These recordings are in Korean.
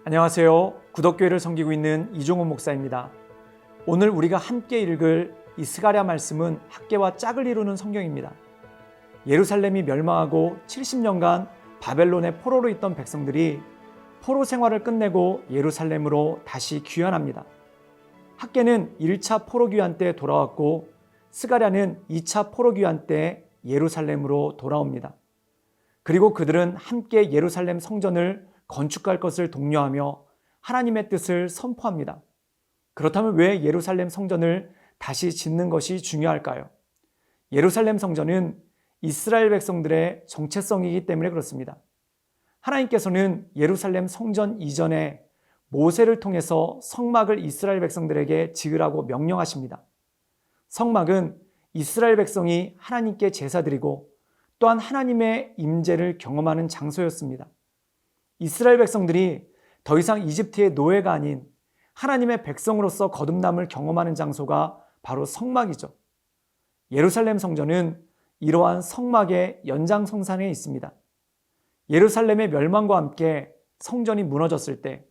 안녕하세요. 구덕교회를 섬기고 있는 이종훈 목사입니다. 오늘 우리가 함께 읽을 이 스가랴 말씀은 학개와 짝을 이루는 성경입니다. 예루살렘이 멸망하고 70년간 바벨론의 포로로 있던 백성들이 포로 생활을 끝내고 예루살렘으로 다시 귀환합니다. 학개는 1차 포로 귀환 때 돌아왔고 스가랴는 2차 포로 귀환 때 예루살렘으로 돌아옵니다. 그리고 그들은 함께 예루살렘 성전을 건축할 것을 독려하며 하나님의 뜻을 선포합니다. 그렇다면 왜 예루살렘 성전을 다시 짓는 것이 중요할까요? 예루살렘 성전은 이스라엘 백성들의 정체성이기 때문에 그렇습니다. 하나님께서는 예루살렘 성전 이전에 모세를 통해서 성막을 이스라엘 백성들에게 지으라고 명령하십니다. 성막은 이스라엘 백성이 하나님께 제사드리고 또한 하나님의 임재를 경험하는 장소였습니다. 이스라엘 백성들이 더 이상 이집트의 노예가 아닌 하나님의 백성으로서 거듭남을 경험하는 장소가 바로 성막이죠. 예루살렘 성전은 이러한 성막의 연장선상에 있습니다. 예루살렘의 멸망과 함께 성전이 무너졌을 때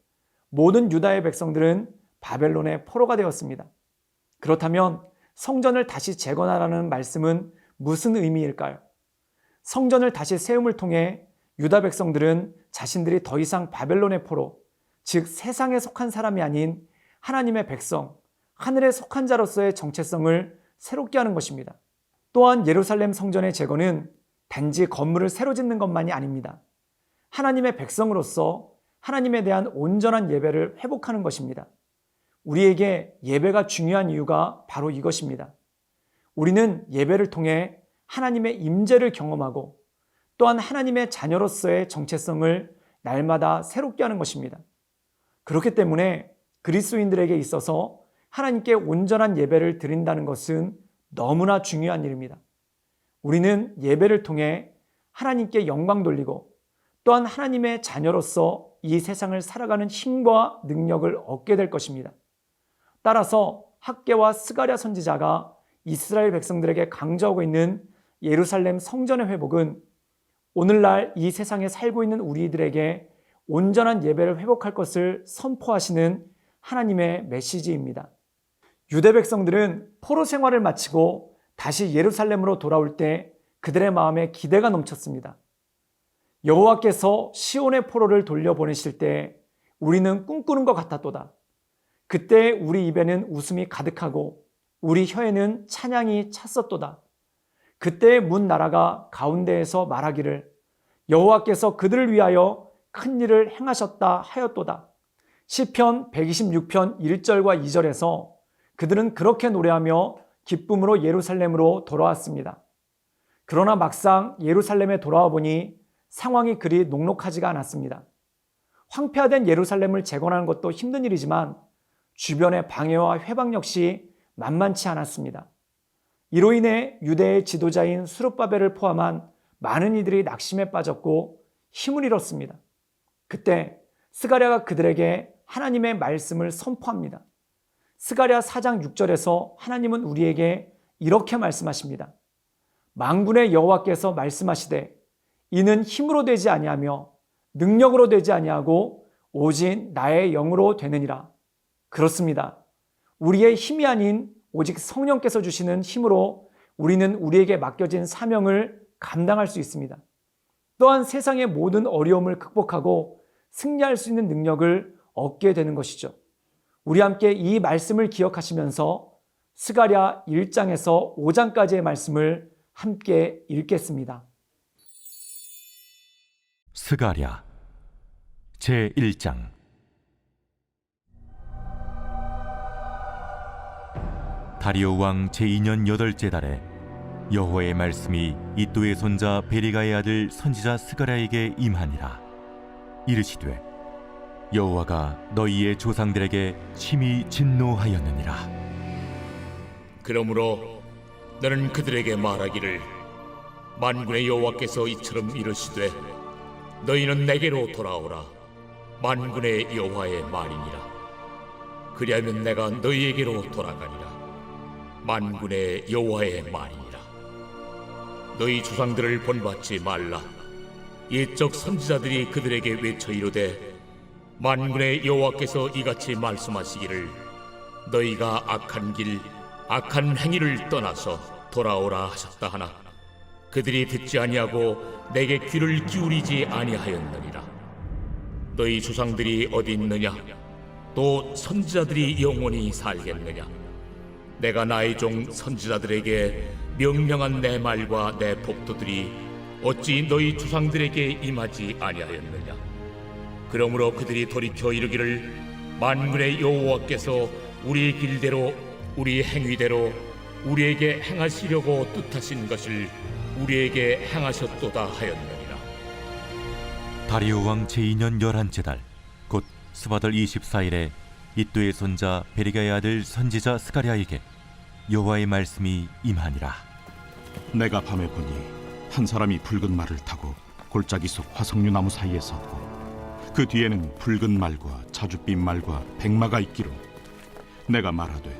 모든 유다의 백성들은 바벨론의 포로가 되었습니다. 그렇다면 성전을 다시 재건하라는 말씀은 무슨 의미일까요? 성전을 다시 세움을 통해 유다 백성들은 자신들이 더 이상 바벨론의 포로, 즉 세상에 속한 사람이 아닌 하나님의 백성, 하늘에 속한 자로서의 정체성을 새롭게 하는 것입니다. 또한 예루살렘 성전의 재건은 단지 건물을 새로 짓는 것만이 아닙니다. 하나님의 백성으로서 하나님에 대한 온전한 예배를 회복하는 것입니다. 우리에게 예배가 중요한 이유가 바로 이것입니다. 우리는 예배를 통해 하나님의 임재를 경험하고 또한 하나님의 자녀로서의 정체성을 날마다 새롭게 하는 것입니다. 그렇기 때문에 그리스도인들에게 있어서 하나님께 온전한 예배를 드린다는 것은 너무나 중요한 일입니다. 우리는 예배를 통해 하나님께 영광 돌리고 또한 하나님의 자녀로서 이 세상을 살아가는 힘과 능력을 얻게 될 것입니다. 따라서 학개와 스가랴 선지자가 이스라엘 백성들에게 강조하고 있는 예루살렘 성전의 회복은 오늘날 이 세상에 살고 있는 우리들에게 온전한 예배를 회복할 것을 선포하시는 하나님의 메시지입니다. 유대 백성들은 포로 생활을 마치고 다시 예루살렘으로 돌아올 때 그들의 마음에 기대가 넘쳤습니다. 여호와께서 시온의 포로를 돌려보내실 때 우리는 꿈꾸는 것 같았도다. 그때 우리 입에는 웃음이 가득하고 우리 혀에는 찬양이 찼었도다. 그때 문 나라가 가운데에서 말하기를 여호와께서 그들을 위하여 큰 일을 행하셨다 하였도다. 시편 126편 1절과 2절에서 그들은 그렇게 노래하며 기쁨으로 예루살렘으로 돌아왔습니다. 그러나 막상 예루살렘에 돌아와 보니 상황이 그리 녹록하지가 않았습니다. 황폐화된 예루살렘을 재건하는 것도 힘든 일이지만 주변의 방해와 회방 역시 만만치 않았습니다. 이로 인해 유대의 지도자인 스룹바벨을 포함한 많은 이들이 낙심에 빠졌고 힘을 잃었습니다. 그때 스가랴가 그들에게 하나님의 말씀을 선포합니다. 스가랴 4장 6절에서 하나님은 우리에게 이렇게 말씀하십니다. 만군의 여호와께서 말씀하시되 이는 힘으로 되지 아니하며 능력으로 되지 아니하고 오직 나의 영으로 되느니라. 그렇습니다. 우리의 힘이 아닌 오직 성령께서 주시는 힘으로 우리는 우리에게 맡겨진 사명을 감당할 수 있습니다. 또한 세상의 모든 어려움을 극복하고 승리할 수 있는 능력을 얻게 되는 것이죠. 우리 함께 이 말씀을 기억하시면서 스가랴 1장에서 5장까지의 말씀을 함께 읽겠습니다. 스가랴 제1장. 다리오 왕 제2년 8째 달에 여호와의 말씀이 이도의 손자 베리가의 아들 선지자 스가랴에게 임하니라. 이르시되 여호와가 너희의 조상들에게 심히 진노하였느니라. 그러므로 너는 그들에게 말하기를 만군의 여호와께서 이처럼 이르시되 너희는 내게로 돌아오라. 만군의 여호와의 말이니라. 그리하면 내가 너희에게로 돌아가리라. 만군의 여호와의 말이니라. 너희 조상들을 본받지 말라. 옛적 선지자들이 그들에게 외쳐 이르되 만군의 여호와께서 이같이 말씀하시기를 너희가 악한 길 악한 행위를 떠나서 돌아오라 하셨다 하나 그들이 듣지 아니하고 내게 귀를 기울이지 아니하였느니라. 너희 조상들이 어디 있느냐? 또 선지자들이 영원히 살겠느냐? 내가 나의 종 선지자들에게 명령한 내 말과 내 법도들이 어찌 너희 조상들에게 임하지 아니하였느냐? 그러므로 그들이 돌이켜 이르기를 만군의 여호와께서 우리 길대로 우리 행위대로 우리에게 행하시려고 뜻하신 것을 우리에게 행하셨도다 하였느니라. 다리오 왕 제2년 11째 달 곧 스바들 24일에 이또의 손자 베리가의 아들 선지자 스가랴에게 여호와의 말씀이 임하니라. 내가 밤에 보니 한 사람이 붉은 말을 타고 골짜기 속 화석류 나무 사이에 섰고 그 뒤에는 붉은 말과 자줏빛 말과 백마가 있기로 내가 말하되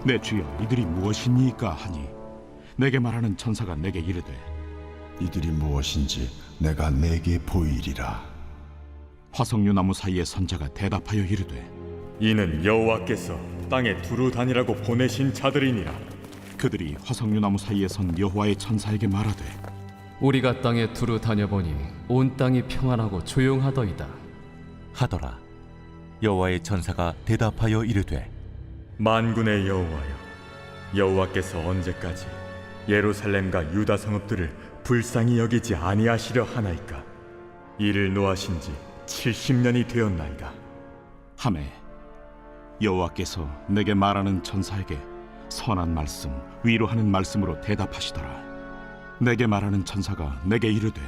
내 주여 이들이 무엇이니까 하니 내게 말하는 천사가 내게 이르되 이들이 무엇인지 내가 내게 보이리라. 화석류 나무 사이에 선 자가 대답하여 이르되 이는 여호와께서 땅에 두루 다니라고 보내신 자들이니라. 그들이 화석류 나무 사이에 선 여호와의 천사에게 말하되 우리가 땅에 두루 다녀보니 온 땅이 평안하고 조용하더이다 하더라. 여호와의 천사가 대답하여 이르되 만군의 여호와여, 여호와께서 언제까지 예루살렘과 유다 성읍들을 불쌍히 여기지 아니하시려 하나이까? 이를 노하신 지 70년이 되었나이다. 하매 여호와께서 내게 말하는 천사에게 선한 말씀 위로하는 말씀으로 대답하시더라. 내게 말하는 천사가 내게 이르되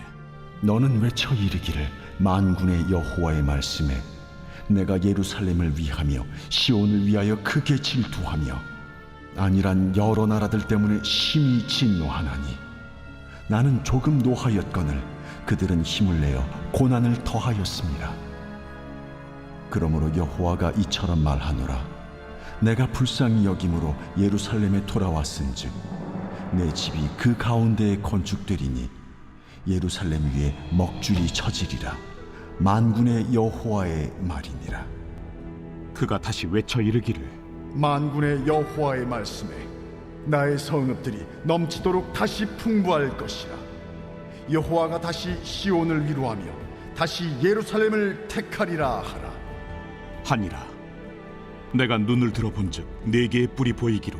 너는 외쳐 이르기를 만군의 여호와의 말씀에 내가 예루살렘을 위하며 시온을 위하여 크게 질투하며 아니란 여러 나라들 때문에 심히 진노하나니 나는 조금 노하였거늘 그들은 힘을 내어 고난을 더하였습니다. 그러므로 여호와가 이처럼 말하노라. 내가 불쌍히 여김으로 예루살렘에 돌아왔은즉 내 집이 그 가운데에 건축되리니 예루살렘 위에 먹줄이 쳐지리라. 만군의 여호와의 말이니라. 그가 다시 외쳐 이르기를 만군의 여호와의 말씀에 나의 성읍들이 넘치도록 다시 풍부할 것이라. 여호와가 다시 시온을 위로하며 다시 예루살렘을 택하리라 하라. 하니라. 내가 눈을 들어본즉 네 개의 뿔이 보이기로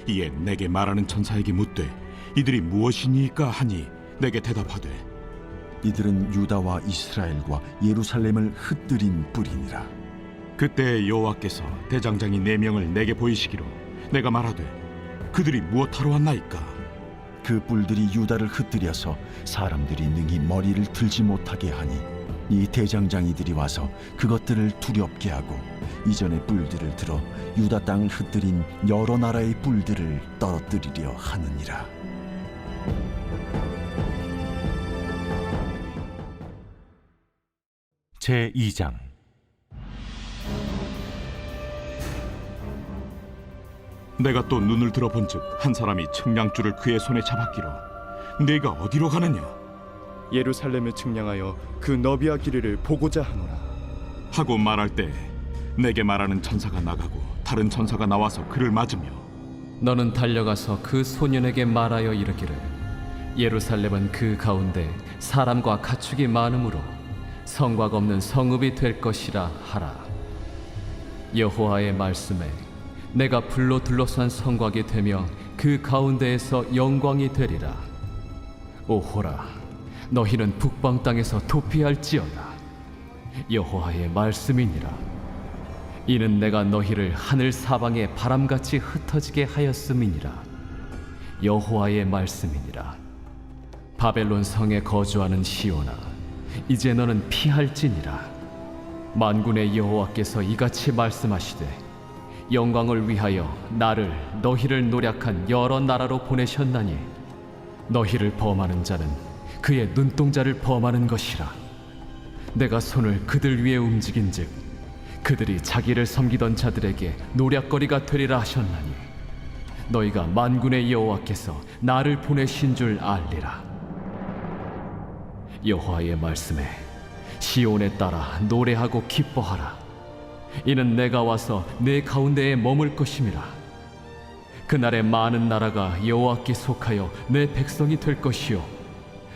이에 내게 말하는 천사에게 묻되 이들이 무엇이니까 하니 내게 대답하되 이들은 유다와 이스라엘과 예루살렘을 흩뜨린 뿔이니라. 그때 여호와께서 대장장이 4명을 내게 보이시기로 내가 말하되 그들이 무엇하러 왔나이까? 그 뿔들이 유다를 흩뜨려서 사람들이 능히 머리를 들지 못하게 하니 이 대장장이들이 와서 그것들을 두렵게 하고 이전의 뿔들을 들어 유다 땅을 흩뜨린 여러 나라의 뿔들을 떨어뜨리려 하느니라. 제2장. 내가 또 눈을 들어본즉 한 사람이 측량줄을 그의 손에 잡았기로 네가 어디로 가느냐 예루살렘을 측량하여 그 너비와 길이를 보고자 하노라. 하고 말할 때 내게 말하는 천사가 나가고 다른 천사가 나와서 그를 맞으며 너는 달려가서 그 소년에게 말하여 이르기를 예루살렘은 그 가운데 사람과 가축이 많으므로 성곽 없는 성읍이 될 것이라 하라. 여호와의 말씀에 내가 불로 둘러싼 성곽이 되며 그 가운데에서 영광이 되리라. 오호라, 너희는 북방 땅에서 도피할지어다. 여호와의 말씀이니라. 이는 내가 너희를 하늘 사방에 바람같이 흩어지게 하였음이니라. 여호와의 말씀이니라. 바벨론 성에 거주하는 시온아, 이제 너는 피할지니라. 만군의 여호와께서 이같이 말씀하시되 영광을 위하여 나를 너희를 노략한 여러 나라로 보내셨나니 너희를 범하는 자는 그의 눈동자를 범하는 것이라. 내가 손을 그들 위에 움직인즉 그들이 자기를 섬기던 자들에게 노략거리가 되리라 하셨나니 너희가 만군의 여호와께서 나를 보내신 줄 알리라. 여호와의 말씀에 시온에 따라 노래하고 기뻐하라. 이는 내가 와서 내 가운데에 머물 것임이라. 그날에 많은 나라가 여호와께 속하여 내 백성이 될 것이요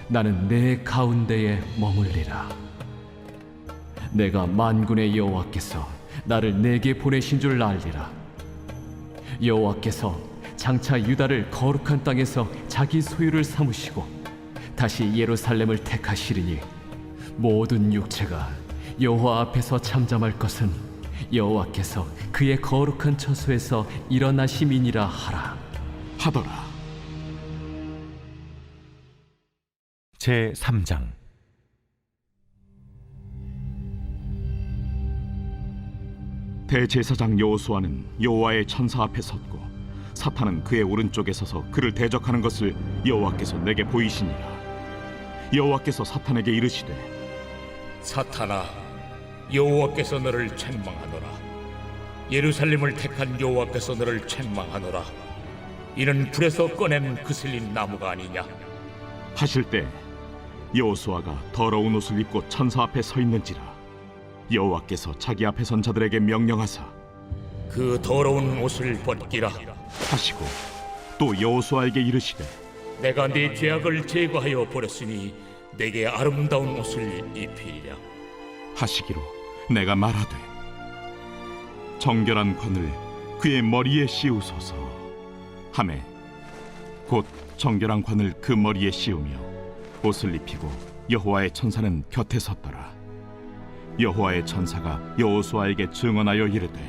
나는 내 가운데에 머물리라. 내가 만군의 여호와께서 나를 내게 보내신 줄 알리라. 여호와께서 장차 유다를 거룩한 땅에서 자기 소유를 삼으시고 다시 예루살렘을 택하시리니 모든 육체가 여호와 앞에서 잠잠할 것은 여호와께서 그의 거룩한 처소에서 일어나심이니라 하라. 하더라. 제 3장. 대제사장 여호수아는 여호와의 천사 앞에 섰고 사탄은 그의 오른쪽에 서서 그를 대적하는 것을 여호와께서 내게 보이시니라. 여호와께서 사탄에게 이르시되 사탄아, 여호와께서 너를 책망하노라. 예루살렘을 택한 여호와께서 너를 책망하노라. 이는 불에서 꺼낸 그슬린 나무가 아니냐. 하실 때 여호수아가 더러운 옷을 입고 천사 앞에 서 있는지라. 여호와께서 자기 앞에 선 자들에게 명령하사 그 더러운 옷을 벗기라 하시고 또 여호수아에게 이르시되 내가 네 죄악을 제거하여 버렸으니 내게 아름다운 옷을 입히리라 하시기로 내가 말하되 정결한 관을 그의 머리에 씌우소서 하매 곧 정결한 관을 그 머리에 씌우며 옷을 입히고 여호와의 천사는 곁에 섰더라. 여호와의 천사가 여호수아에게 증언하여 이르되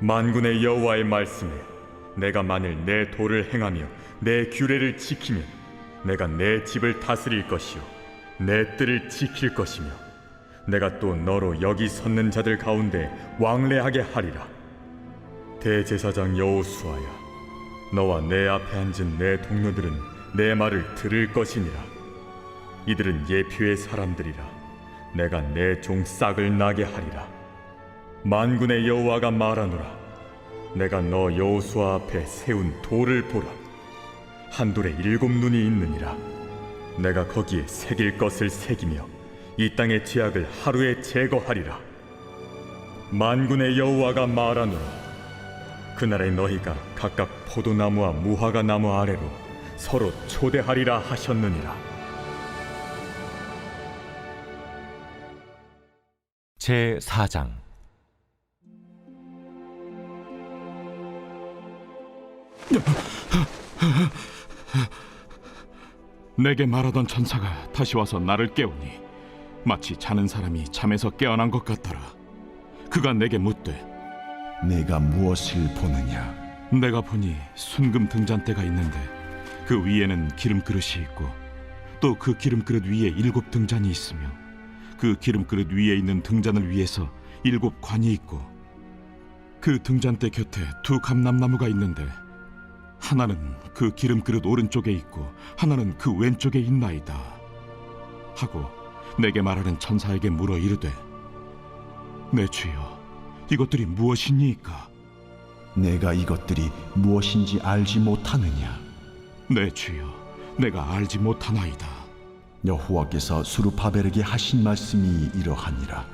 만군의 여호와의 말씀에 내가 만일 내 도를 행하며 내 규례를 지키면 내가 내 집을 다스릴 것이요 내 뜰을 지킬 것이며 내가 또 너로 여기 섰는 자들 가운데 왕래하게 하리라. 대제사장 여호수아야, 너와 내 앞에 앉은 내 동료들은 내 말을 들을 것이니라. 이들은 예표의 사람들이라. 내가 내 종 싹을 나게 하리라. 만군의 여호와가 말하노라. 내가 너 여호수아 앞에 세운 돌을 보라. 한 돌에 7 눈이 있느니라. 내가 거기에 새길 것을 새기며 이 땅의 죄악을 하루에 제거하리라. 만군의 여호와가 말하노라. 그날에 너희가 각각 포도나무와 무화과 나무 아래로 서로 초대하리라 하셨느니라. 제 4장. 내게 말하던 천사가 다시 와서 나를 깨우니 마치 자는 사람이 잠에서 깨어난 것 같더라. 그가 내게 묻되 내가 무엇을 보느냐? 내가 보니 순금 등잔대가 있는데 그 위에는 기름그릇이 있고 또 그 기름그릇 위에 7 등잔이 있으며 그 기름그릇 위에 있는 등잔을 위해서 7 관이 있고 그 등잔대 곁에 2 감람나무가 있는데 하나는 그 기름그릇 오른쪽에 있고 하나는 그 왼쪽에 있나이다 하고 내게 말하는 천사에게 물어 이르되 내 주여 이것들이 무엇이니까? 내가 이것들이 무엇인지 알지 못하느냐? 내 주여 내가 알지 못하나이다. 여호와께서 수르바벨에게 하신 말씀이 이러하니라.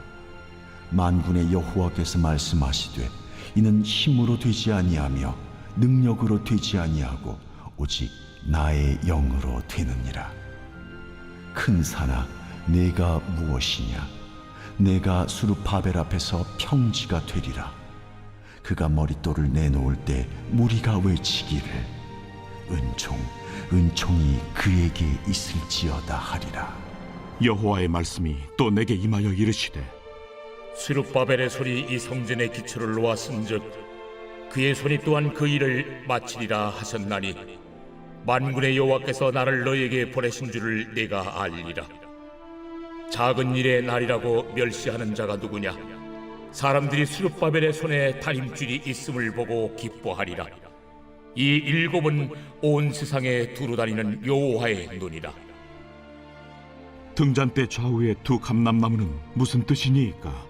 만군의 여호와께서 말씀하시되 이는 힘으로 되지 아니하며 능력으로 되지 아니하고 오직 나의 영으로 되느니라. 큰 산아, 내가 무엇이냐? 내가 수르바벨 앞에서 평지가 되리라. 그가 머릿돌을 내놓을 때 무리가 외치기를 은총, 은총이 그에게 있을지어다 하리라. 여호와의 말씀이 또 내게 임하여 이르시되 스룹바벨의 손이 이 성전의 기초를 놓았은즉 그의 손이 또한 그 일을 마치리라 하셨나니 만군의 여호와께서 나를 너에게 보내신 줄을 내가 알리라. 작은 일의 날이라고 멸시하는 자가 누구냐? 사람들이 스룹바벨의 손에 다림줄이 있음을 보고 기뻐하리라. 이 7은 온 세상에 두루 다니는 여호와의 눈이라. 등잔대 좌우의 2 감람나무는 무슨 뜻이니까?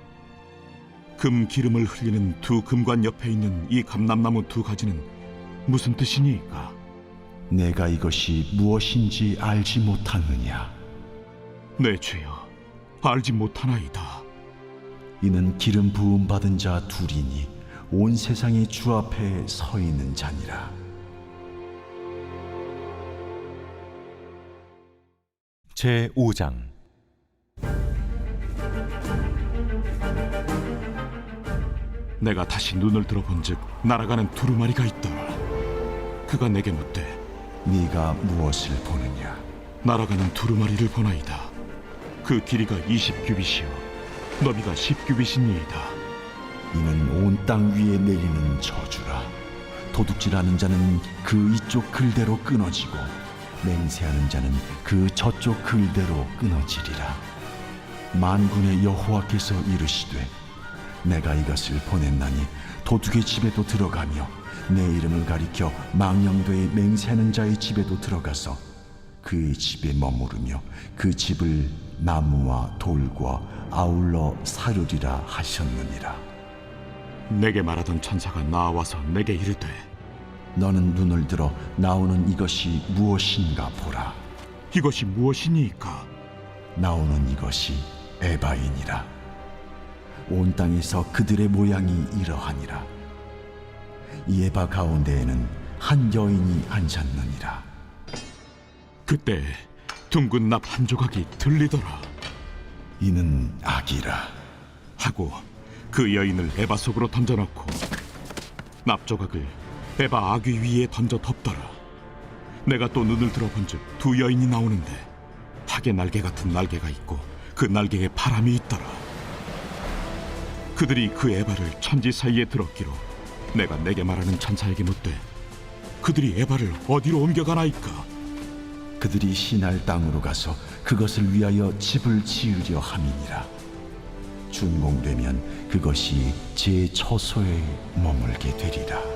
금 기름을 흘리는 2 금관 옆에 있는 이 감람나무 2 가지는 무슨 뜻이니까? 내가 이것이 무엇인지 알지 못하느냐? 내 주여, 알지 못하나이다. 이는 기름 부음 받은 자 둘이니 온 세상의 주 앞에 서 있는 자니라. 제 5장. 내가 다시 눈을 들어본즉 날아가는 두루마리가 있더라. 그가 내게 묻되 네가 무엇을 보느냐? 날아가는 두루마리를 보나이다. 그 길이가 20규빗이요 너비가 10규빗이니이다. 이는 온 땅 위에 내리는 저주라. 도둑질하는 자는 그 이쪽 글대로 끊어지고 맹세하는 자는 그 저쪽 글대로 끊어지리라. 만군의 여호와께서 이르시되 내가 이것을 보냈나니 도둑의 집에도 들어가며 내 이름을 가리켜 망령되이 맹세하는 자의 집에도 들어가서 그의 집에 머무르며 그 집을 나무와 돌과 아울러 사르리라 하셨느니라. 내게 말하던 천사가 나와서 내게 이르되 너는 눈을 들어 나오는 이것이 무엇인가 보라. 이것이 무엇이니까? 나오는 이것이 에바이니라. 온 땅에서 그들의 모양이 이러하니라. 이 에바 가운데에는 한 여인이 앉았느니라. 그때 둥근 납 한 조각이 들리더라. 이는 악이라 하고 그 여인을 에바 속으로 던져넣고 납 조각을 에바 아귀 위에 던져 덮더라. 내가 또 눈을 들어본즉 두 여인이 나오는데 닭의 날개 같은 날개가 있고 그 날개에 바람이 있더라. 그들이 그 에바를 천지 사이에 들었기로 내가 내게 말하는 천사에게 묻되 그들이 에바를 어디로 옮겨가나이까? 그들이 시날 땅으로 가서 그것을 위하여 집을 지으려 함이니라. 준공되면 그것이 제 처소에 머물게 되리라.